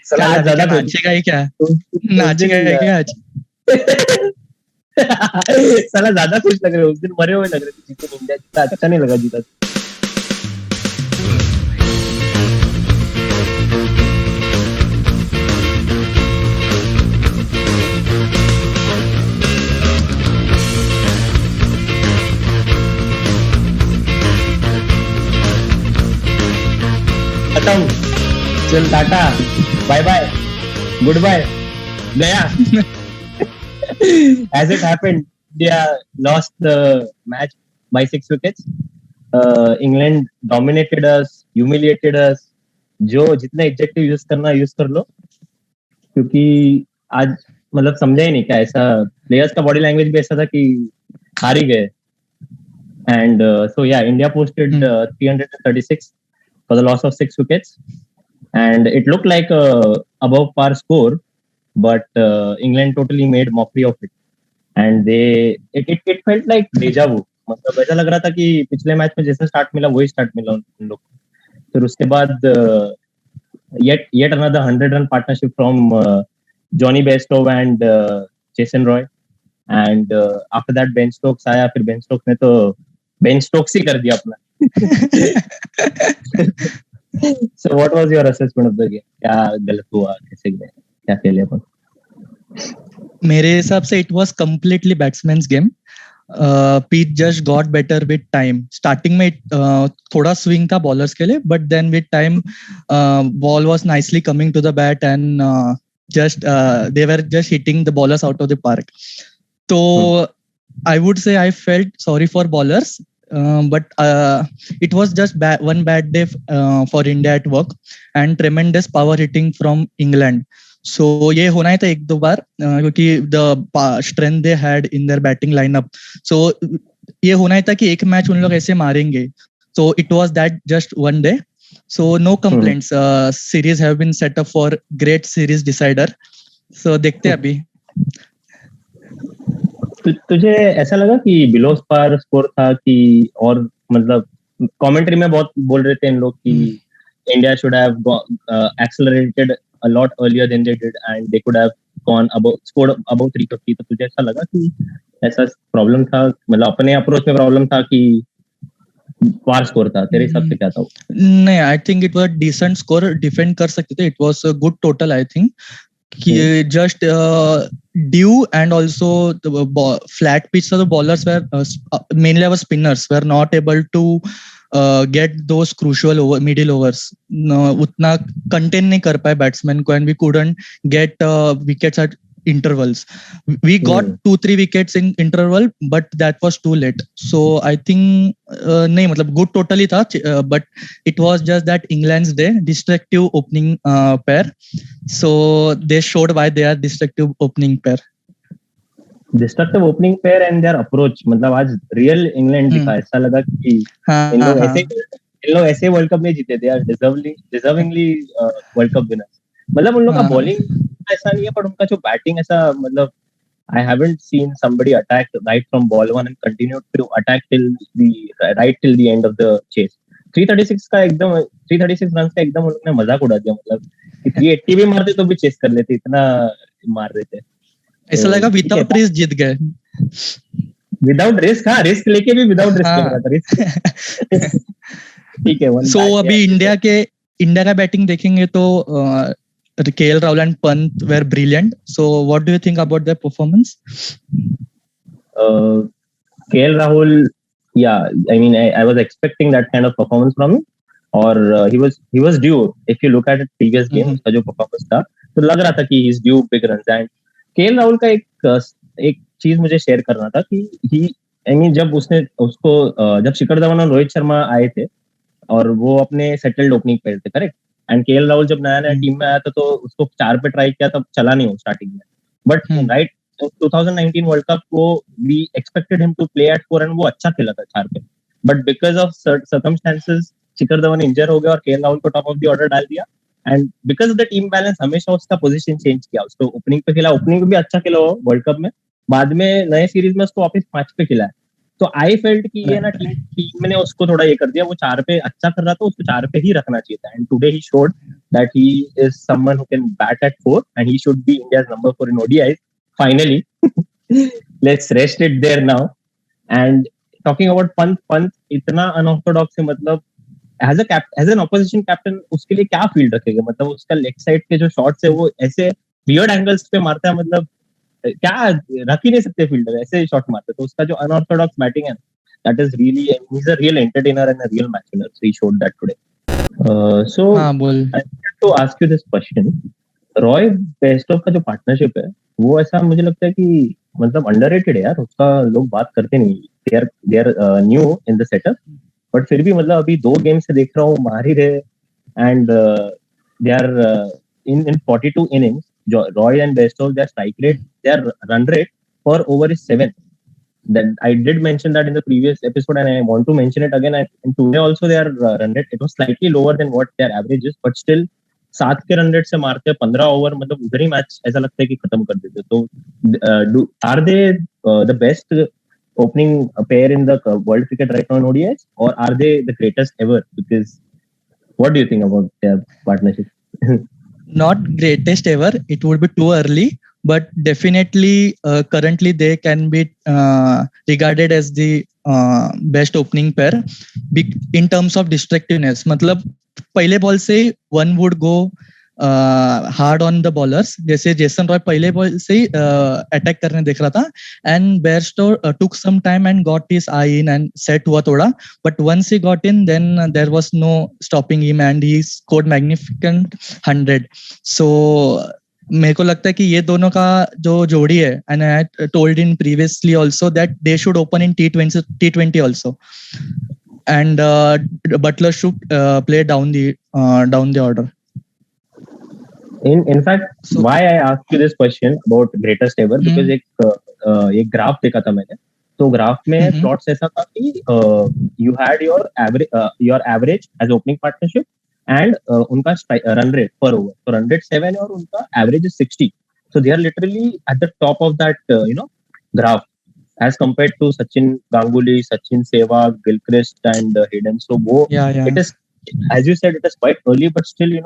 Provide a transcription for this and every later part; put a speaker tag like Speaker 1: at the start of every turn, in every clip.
Speaker 1: साला
Speaker 2: आज
Speaker 1: ज्यादा
Speaker 2: नाचेगा ही क्या?
Speaker 1: उस
Speaker 2: नाचेगा
Speaker 1: दिन
Speaker 2: क्या आज?
Speaker 1: साला ज्यादा खुश लग रहे हो, उस दिन मरे हुए लग रहे थे जीते इंडिया जीता, अच्छा नहीं लगा जीता। खत्म,
Speaker 2: चल
Speaker 1: टाटा, बाय बाय, गुड बाय, गया। As it happened, India lost the match by 6 wickets. England dominated us, humiliated us. जो जितना एडजेक्टिव यूज करना यूज कर लो, क्योंकि आज मतलब समझा ही नहीं क्या ऐसा, प्लेयर्स का बॉडी लैंग्वेज भी ऐसा था कि हार ही गए। एंड सो या India posted 336 for the loss of 6 wickets, and it looked like a above par score, but England totally made mockery of it, and it felt like deja vu। मतलब ऐसा लग रहा था कि पिछले मैच में जैसा स्टार्ट मिला वही स्टार्ट मिला उन लोग को। फिर उसके बाद yet another 100-run partnership from Johnny Bairstow and Jason Roy, and after that Ben Stokes आया, फिर Ben Stokes ने तो Ben Stokes ही कर दिया अपना। So what was your assessment of the game? क्या गलत हुआ, कैसे गए, क्या खेले अपन?
Speaker 2: मेरे हिसाब से it was completely batsman's game. Pitch just got better with time. Starting में थोड़ा swing था bowlers के लिए, but then with time ball was nicely coming to the bat, and they were just hitting the bowlers out of the park. So I would say I felt sorry for bowlers, but it was just one bad day for India at work, and tremendous power hitting from England. So ये होना ही था एक दो बार, क्योंकि the strength they had in their batting lineup. So ये होना ही था कि एक मैच उन लोग ऐसे मारेंगे. So it was that just one day. So no complaints. Series have been set up for great series decider. So देखते हैं अभी.
Speaker 1: तुझे ऐसा लगा कि बिलो पार स्कोर था कि, और मतलब कमेंट्री में बहुत बोल रहे थे इन लोग कि India should have accelerated a lot earlier than they did, and they could have scored above 350। तो तुझे ऐसा लगा कि ऐसा प्रॉब्लम था, मतलब अपने अप्रोच में प्रॉब्लम था कि पार स्कोर था? तेरे हिसाब से क्या था?
Speaker 2: नहीं, I think it was decent score, defend कर सकते थे। It was a good total, I think कि just due and also the flat pitch, so the bowlers were mainly our spinners were not able to get those crucial middle overs. उतना contain नहीं कर पाए batsmen को, and we couldn't get wickets at intervals. We got 2-3 wickets in interval, but that was too late. So I think नहीं, मतलब good totally था, but it was just that England's day, destructive opening pair. So they showed why they are destructive opening pair.
Speaker 1: Destructive opening pair and there approach, मतलब आज real England दिखा। ऐसा लगा कि इन लोग ऐसे वर्ल्ड कप नहीं जीते थे यार, डिजर्विंगली वर्ल्ड कप विनर्स। मतलब उन लोग का बॉलिंग ऐसा नहीं है, पर उनका जो बैटिंग ऐसा, मतलब I haven't seen somebody attack right from ball one and continue to attack till the end of the chase. 336 का एकदम 336 रन का एकदम उन्होंने मजाक उड़ा दिया। मतलब 380 भी मारते तो भी चेस कर लेते, इतना मार रहे थे।
Speaker 2: ऐसा लगा विदाउट रिस्क जीत गए।
Speaker 1: विदाउट रिस्क, हाँ रिस्क लेके भी विदाउट रिस्क लग रहा था रिस्क। ठीक है।
Speaker 2: सो अभी इंडिया का बैटिंग देखेंगे तो KL Rahul and Pant were brilliant. So what do you think about their performance?
Speaker 1: KL Rahul, yeah, I mean I was expecting that kind of performance from him, or he was due. If you look at the previous game, उसका जो performance था तो लग रहा था कि he is due big runs। And KL Rahul का एक चीज मुझे शेयर करना था कि जब शिखर धवन और रोहित शर्मा आए थे और वो अपने सेटल्ड ओपनिंग पे थे, करेक्ट। एंड KL राहुल जब नया टीम में आया था तो उसको 4 पे ट्राई किया, तब चला नहीं वो स्टार्टिंग में। बट राइट 2019 वर्ल्ड कप को we expected him to play at 4 and वो अच्छा खेला था 4 पे। But because of circumstances Shikhar Dhawan injure हो गया और KL राहुल को टॉप ऑफ द ऑर्डर डाल दिया। And because of the team balance हमेशा उसका पोजीशन चेंज किया। उसको ओपनिंग पे खेला, ओपनिंग में भी अच्छा खेला वो वर्ल्ड कप में, बाद में नए सीरीज में उसको वापस 5 पे खिलाया। तो आई फेल्ट कि ये ना टीम ने उसको थोड़ा ये कर दिया। वो 4 पे अच्छा कर रहा था, उसको 4 पे ही रखना चाहिए था। And today he showed that he is someone who can bat at 4 and he should be India's number 4 in ODIs. Finally, let's rest it there now. And talking about Pant इतना unorthodox है, मतलब as an opposition captain उसके लिए क्या field रखेगा? मतलब उसका leg side के जो शॉट्स है वो ऐसे वियर्ड एंगल्स पे मारता है, मतलब क्या रख ही नहीं सकते फील्डर, ऐसे शॉट मारते. तो उसका जो अनऑर्थोडॉक्स बैटिंग है, that is really, he is a real entertainer and a real match winner. So he showed that today. So
Speaker 2: हाँ बोल.
Speaker 1: I want to ask you this question. Roy Bairstow का जो partnership है वो ऐसा मुझे लगता है कि मतलब अंडररेटेड है यार. उसका लोग बात करते नहीं. They are new in the setup, but फिर भी मतलब अभी 2 गेम से देख रहा हूँ मार ही रहे. And they are in 42 innings, Roy and Bairstow, their strike rate, their run rate per over is 7. Then I did mention that in the previous episode, and I want to mention it again. And today also their run rate, it was slightly lower than what their average is, but still 7 के run rate से मारते हैं 15 over, मतलब उधर ही match ऐसा लगता है कि खत्म कर देते. तो are they the best opening pair in the world cricket right now in ODIs, or are they the greatest ever? Because what do you think about their partnership?
Speaker 2: Not greatest ever, it would be too early, but definitely currently they can be regarded as the best opening pair in terms of destructiveness. मतलब पहले ball से one would go hard on the bowlers. जैसे Jason Roy पहले ball से ही attack करने देख रहा था, and Bairstow took some time and got his eye in and set हुआ थोड़ा, but once he got in then there was no stopping him and he scored magnificent 100. So मेरे को लगता है कि ये दोनों का जो जोड़ी है, and I told in previously also that they should open in T20 also, and Buttler should play down the order.
Speaker 1: In fact, so, why I asked you this question about greatest ever, because एक graph देखा था मैंने. तो graph में plots ऐसा था कि you had your average as opening partnership and उनका रन रेट पर ओवर. तो रन रेट 7 है और उनका average is 60. So they are literally at the top of that graph as compared to Sachin Ganguly, Sachin Sehwag, Gilchrist and Hayden. So वो it is, as you said, it is quite early, but still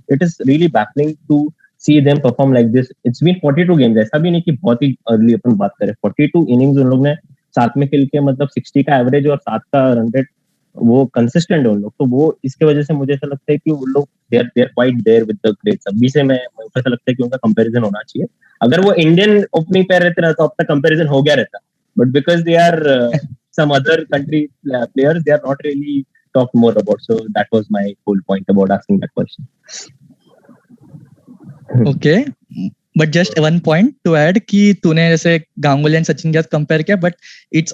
Speaker 1: it is really baffling to see them perform like this. It's been 42 games. ऐसा भी नहीं कि बहुत ही early अपन बात करें. 42 innings उन लोग ने साथ में खेल के मतलब 60 का एवरेज और 7 का रन रेट, वो कंसिस्टेंट है उन लोग. तो वो इसके वजह से मुझे ऐसा लगता है कि वो लोग they are quite there with the greats. अभी से मैं ऐसा लगता है कि उनका कंपैरिजन होना चाहिए. अगर वो इंडियन ओपनिंग पेयर रहते ना तो अब तक कंपैरिजन हो गया रहता, but because they are some other country players, they are not really talked more about. So that was my whole point about asking that question.
Speaker 2: Okay, but just one point to add कि तूने जैसे Ganguly and Sachin के साथ compare किया, but it's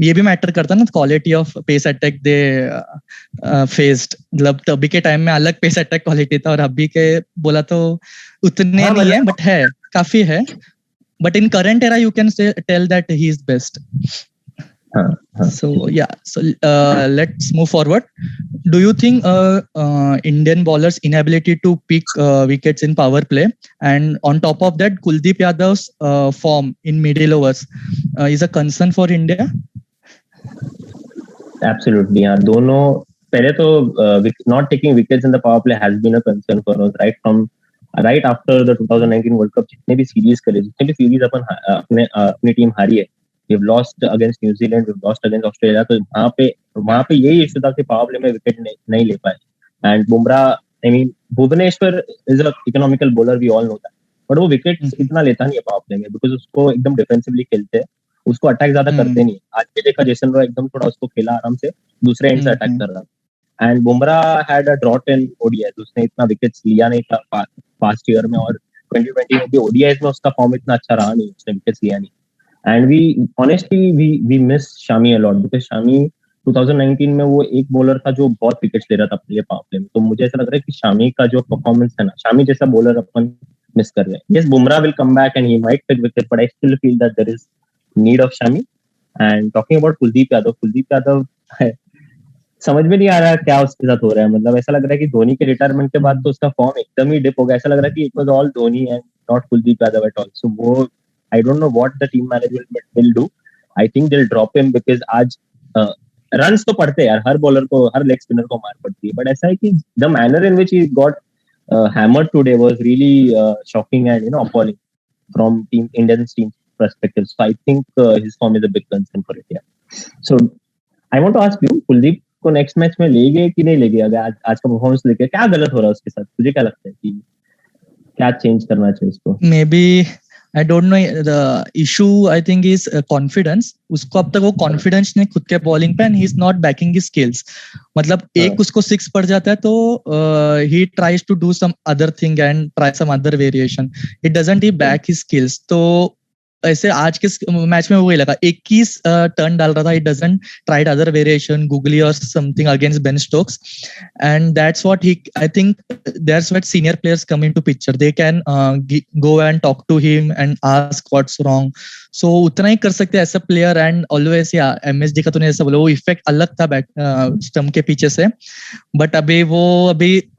Speaker 2: ये भी matter करता ना quality of pace attack they faced. मतलब तभी के टाइम में अलग पेस अटैक क्वालिटी था, और अभी के बोला तो उतने नहीं है, बट है, काफी है. But in current era you can tell that he is best. So let's move forward. Do you think Indian bowlers' inability to pick wickets in power play, and on top of that Kuldeep Yadav's form in middle overs is a concern for India?
Speaker 1: Absolutely, yeah. दोनों पहले तो not taking wickets in the power play has been a concern for us right after the 2019 World Cup. जितने भी series अपन अपनी team हारी है, we've lost against New Zealand, we've lost against Australia. तो वहाँ पे यही इश्यू था कि पावर प्ले में विकेट नहीं ले पाए. And Bumrah, I mean Bhuvneshwar is a economical bowler, we all know that, but वो विकेट इतना लेता नहीं है पावर प्ले में, बिकॉज उसको एकदम डिफेंसिवली खेलते हैं, उसको अटैक ज्यादा करते नहीं. आज भी देखा जेसन रॉय एकदम थोड़ा उसको खेला आराम से, दूसरे एंड से अटैक कर रहा. And Bumrah had a drought in ODI, उसने इतना विकेट्स लिया नहीं था पास्ट ईयर में, और 2020 में भी ओडीआई में उसका फॉर्म इतना अच्छा रहा नहीं, उसने विकेट्स लिया नहीं. And we miss Shami a lot, because Shami 2019 में वो एक बॉलर था जो बहुत विकेट्स ले रहा था अपने पावर प्ले में. तो मुझे ऐसा लग रहा है कि शामी का जो परफॉर्मेंस है ना, शामी जैसा बॉलर अपन मिस कर रहे हैं. Yes, Bumrah will come back and he might pick wicket, but I still feel that there is need of Shami. And talking about Kuldeep Yadav समझ में नहीं आ रहा क्या उसके साथ हो रहा है. मतलब ऐसा लग रहा है कि धोनी के रिटायरमेंट के बाद तो उसका फॉर्म एकदम ही डिप हो गया. ऐसा लग रहा है कि it was all Dhoni and not Kuldeep Yadav at all. So वो I don't know what the team management will do. I think they'll drop him because आज रन्स तो पड़ते हैं यार, हर बॉलर को, हर लेग स्पिनर को मार पड़ती है, बट ऐसा है कि the manner in which he got hammered today was really shocking and appalling from Indian team perspective. So I think his form is a big concern for India. So I want to ask you, Kuldeep को next match में ले गए कि नहीं ले गए? अगर आज का परफॉर्मेंस लेके क्या गलत हो रहा है उसके साथ, तुझे क्या लगता है कि क्या चेंज करना चाहिए उसको?
Speaker 2: Maybe I don't know. The issue I think is confidence. उसको अब तक वो confidence नहीं खुद के bowling पे, and he's not backing his skills. मतलब एक उसको 6 पड़ जाता है तो he tries to do some other thing and try some other variation. It doesn't he back his skills. तो ऐसे आज के मैच में वही लगा, 21 टर्न डाल रहा था. He doesn't tried other variation, googly or something against Ben Stokes, and that's what I think that's what senior players come into picture. They can go and talk to him and ask what's wrong. So उतना ही कर सकते हैं ऐसा player. And always MSD का तूने ऐसा बोला, वो इफेक्ट अलग था बैट स्टंप के पीछे से, बट अभी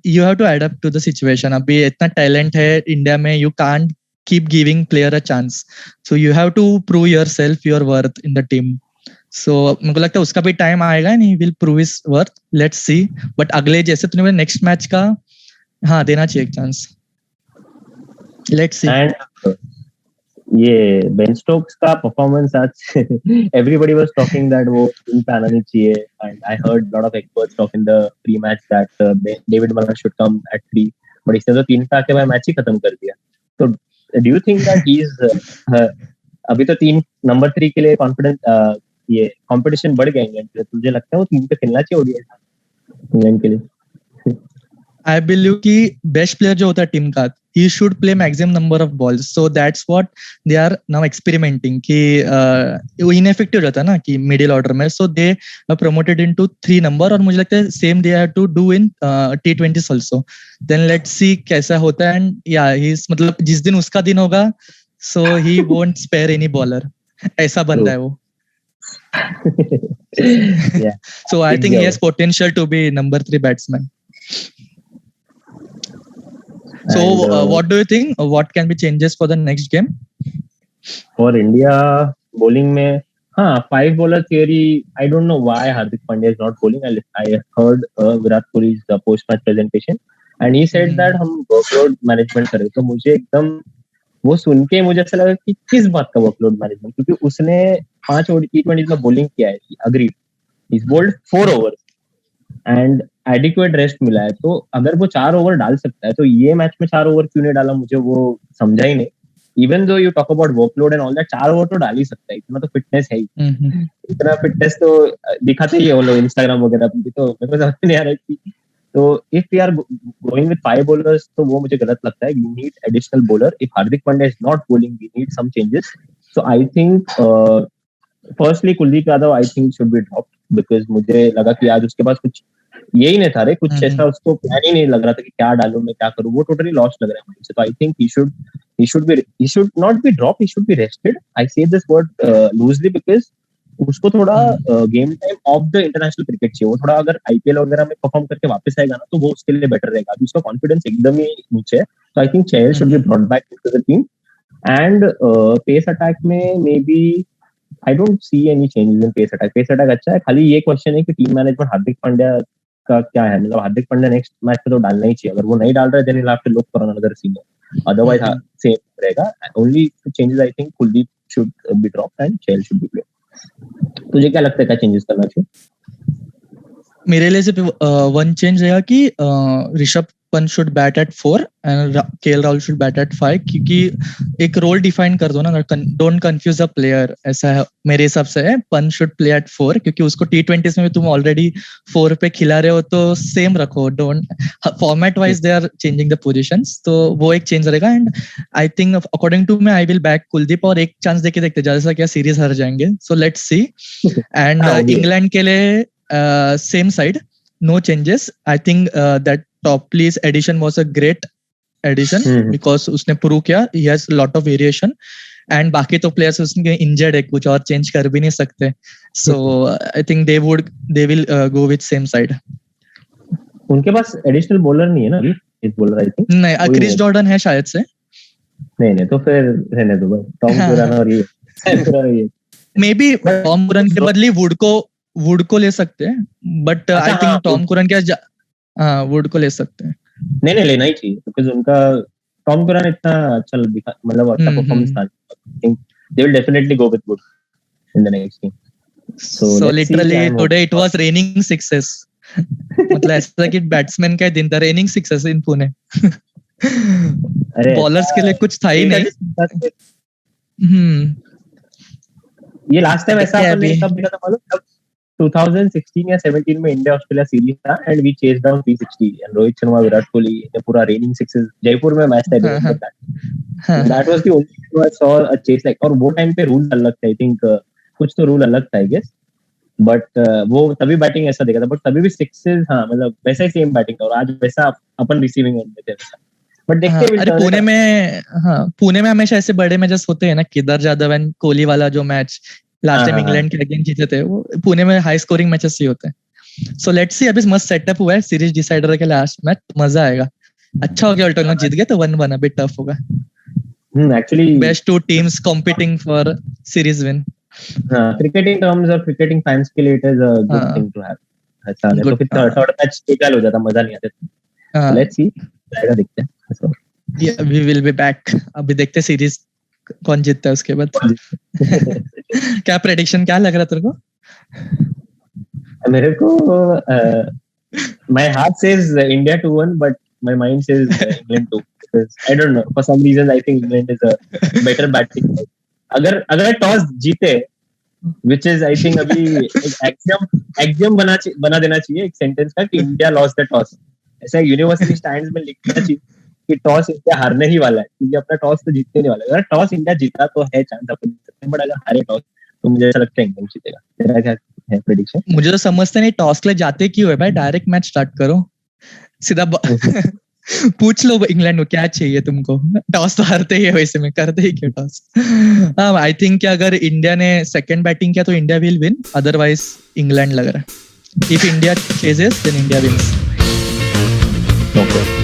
Speaker 2: you have to adapt to the situation. अभी इतना टैलेंट है इंडिया में, you can't keep giving player a chance, so you have to prove yourself, your worth in the team. So मुझे लगता है उसका भी टाइम आएगा and he will prove his worth. Let's see. But अगले जैसे तूने बोला नेक्स्ट मैच का, हाँ देना चाहिए एक चांस. Let's see.
Speaker 1: And ये बेन स्टोक्स का परफॉर्मेंस आज everybody was talking that वो टीम पे आना नहीं चाहिए, and I heard lot of experts talk in the pre-match that David Malan should come at 3, but इसने तो 3 पे आके भाई मैच ही खत्म कर दिया. तो do you think that he's अभी तो नंबर 3 के लिए कॉन्फिडेंस ये कंपटीशन बढ़ गया इंग्लैंड के लिए, तुझे लगता है वो 3 पे खेलना चाहिए ओडीआई इंग्लैंड के लिए?
Speaker 2: I believe कि बेस्ट प्लेयर जो होता है टीम का, he should play maximum number of balls. So that's what they are now experimenting कि वो ineffective रहता है ना कि middle order में, so they are promoted into 3 number. और मुझे लगता है same they have to do in T20s also. Then let's see कैसा होता है. And yeah, he's मतलब जिस दिन उसका दिन होगा, so he won't spare any bowler. ऐसा बंदा है वो.
Speaker 1: Yeah.
Speaker 2: So I think he has potential to be number 3 batsman. So what do you think? What can be changes for the next game?
Speaker 1: For India bowling में, हाँ 5 bowler theory. I don't know why Hardik Pandya is not bowling. I heard Virat Kohli's post match presentation and he said that हम workload management करें. तो मुझे एकदम वो सुन के मुझे ऐसा लगा कि किस बात का workload management, क्योंकि उसने 5 T20 में bowling किया है. Agreed. He's bowled 4 overs and adequate rest मिला है. तो अगर वो 4 ओवर डाल सकता है तो ये मैच में 4 ओवर क्यों नहीं डाला, मुझे वो समझा ही नहीं. Even though you talk about workload and all that, 4 over तो डाल ही सकता है, इतना तो फिटनेस है ही. इतना फिटनेस तो दिखाते ही है वो लोग इंस्टाग्राम वगैरह पे, तो मेरे को समझ नहीं आ रहा है कि तो if we are going with 5 bowlers तो वो मुझे गलत लगता है. We need additional bowler. If Hardik Pandya is not bowling we need some changes. So I think firstly Kuldeep Yadav I think should be dropped, because मुझे लगा कि आज उसके पास कुछ यही नहीं था रे, कुछ ऐसा उसको प्लान ही नहीं लग रहा था कि क्या डालूं मैं, क्या करूं. वो टोटली लॉस्ट लग रहा है मुझे. तो I think he should not be dropped, he should be rested. I say this word loosely because उसको थोड़ा game time of the international cricket चाहिए. वो थोड़ा अगर आईपीएल वगैरह में परफॉर्म करके वापस आएगा ना तो वो उसके लिए बेटर रहेगा. अभी उसका कॉन्फिडेंस एकदम ही नीचे है. तो I think Chahal should be brought back to the team. And pace attack में maybe I don't see any changes in pace attack. Pace attack अच्छा है, खाली ये क्वेश्चन है कि टीम मैनेजमेंट हार्दिक पांड्या का क्या है. मतलब हार्दिक पांड्या नेक्स्ट मैच में तो डालना ही चाहिए. अगर वो नहीं डाल रहा है then he'll have to look for another singer. Otherwise same रहेगा. Only changes I think Kuldeep should be dropped and Chahal should be played. तुझे क्या लगता है क्या चेंजेस करना चाहिए?
Speaker 2: मेरे लिए सिर्फ वन चेंज रहेगा कि Rishabh Pant should bat at 4 and KL Rahul should bat at 5, क्योंकि एक रोल डिफाइन कर दो ना, डोंट कंफ्यूज द प्लेयर. ऐसा है मेरे हिसाब से है. पंत शुड प्ले एट 4 क्योंकि उसको T20s में तुम ऑलरेडी 4 पे खिला रहे हो, तो सेम रखो. Don't format wise they are changing the positions, तो वो एक चेंज रहेगा. And I think according to me I will back Kuldeep, और एक चांस देके देखते जैसा क्या सीरीज हार जाएंगे. So let's see. And England के लिए same side, no changes. I think that Topley's addition was a great addition because उसने prove किया he has a lot of variation, and बाकी तो players उसके injured है, कुछ और change कर भी नहीं सकते. So I think they will go with same side.
Speaker 1: उनके पास additional bowler नहीं है ना अभी, इस bowler I think
Speaker 2: नहीं. क्रिस जॉर्डन है शायद से.
Speaker 1: नहीं तो फिर रहने दो भाई. टॉम बुरान और ये मे बी
Speaker 2: टॉम बुरान के बदले वुड को वुड को ले सकते हैं बट आई
Speaker 1: हाँ,
Speaker 2: थिंक टॉम कुरन हाँ वुड को ले सकते हैं.
Speaker 1: नहीं लेना ही चाहिए बिकॉज उनका टॉम कुरन इतना अच्छा दिखा, मतलब अच्छा परफॉर्मेंस था. I think they will definitely go with would in the next team.
Speaker 2: So literally today it was raining sixes. मतलब ऐसा कि बैट्समैन का दिन था, raining sixes in Pune. Bowlers के लिए कुछ था ही नहीं.
Speaker 1: ये लास्ट टाइम ऐसा आपने कब देखा था मालूम? जब 2016 या 17 में इंडिया ऑस्ट्रेलिया सीरीज था and we chase down 360 and Rohit Sharma Virat Kohli ने पूरा रेनिंग सिक्सेस जयपुर में मैच था. That was the only I saw a chase like. और वो टाइम पे रूल अलग थे. आई थिंक कुछ तो रूल अलग था आई गेस. बट वो तभी बैटिंग ऐसा देखा था. बट तभी भी सिक्सेस, हाँ मतलब वैसा ही सेम बैटिंग था. और आज वैसा अपन रिसीविंग एंड में थे. बट देखते हैं.
Speaker 2: अरे पुणे में हमेशा ऐसे बड़े मैचेस होते हैं ना, केदार जाधव एंड कोहली वाला जो मैच लास्ट टाइम इंग्लैंड के अगेंस्ट जीते थे, वो पुणे में हाई स्कोरिंग मैचेस ही होते हैं. So let's see. अभी मस्त सेटअप हुआ है सीरीज डिसाइडर के लास्ट मैच, मजा आएगा. अच्छा हो गया अल्टरनेट जीत गया तो 1-1 अभी टफ होगा.
Speaker 1: Actually
Speaker 2: best two teams competing for series win.
Speaker 1: Cricketing terms और क्रिकेटिंग फैंस के लिए it is a good thing to have. अच्छा है तो फिर थर्ड मैच टेकल हो जाता, मजा नहीं आता. लेट्स सी, जाएगा देखते हैं. So
Speaker 2: we will be back. अभी देखते सीरीज कौन जीतता है उसके बाद. क्या प्रेडिक्शन, क्या लग रहा है तेरे को?
Speaker 1: मेरे को my heart says India 2-1 but my mind says England 2 because I don't know, for some reason I think England is a better batting side. अगर टॉस जीते, which is I think अभी एक axiom बना देना चाहिए एक सेंटेंस का कि इंडिया lost the toss. ऐसा यूनिवर्सिटी स्टैंड्स में लिखना चाहिए कि टॉस इंडिया हारने ही वाला है, क्योंकि अपना टॉस तो जीतने नहीं वाला है. अगर टॉस इंडिया जीता तो है चांस अपन जीत सकते हैं, बट अगर हारे टॉस तो मुझे ऐसा लगता है इंग्लैंड जीतेगा. तेरा क्या है प्रेडिक्शन?
Speaker 2: मुझे तो समझते नहीं टॉस के लिए जाते क्यों है भाई. डायरेक्ट मैच स्टार्ट करो सीधा. पूछ लो इंग्लैंड को क्या चाहिए तुमको. टॉस तो हारते ही है वैसे में, करते ही क्यों टॉस. आई थिंक कि अगर इंडिया ने सेकंड बैटिंग किया तो India will win, otherwise England लग रहा है. If India chases then India wins.
Speaker 1: Okay.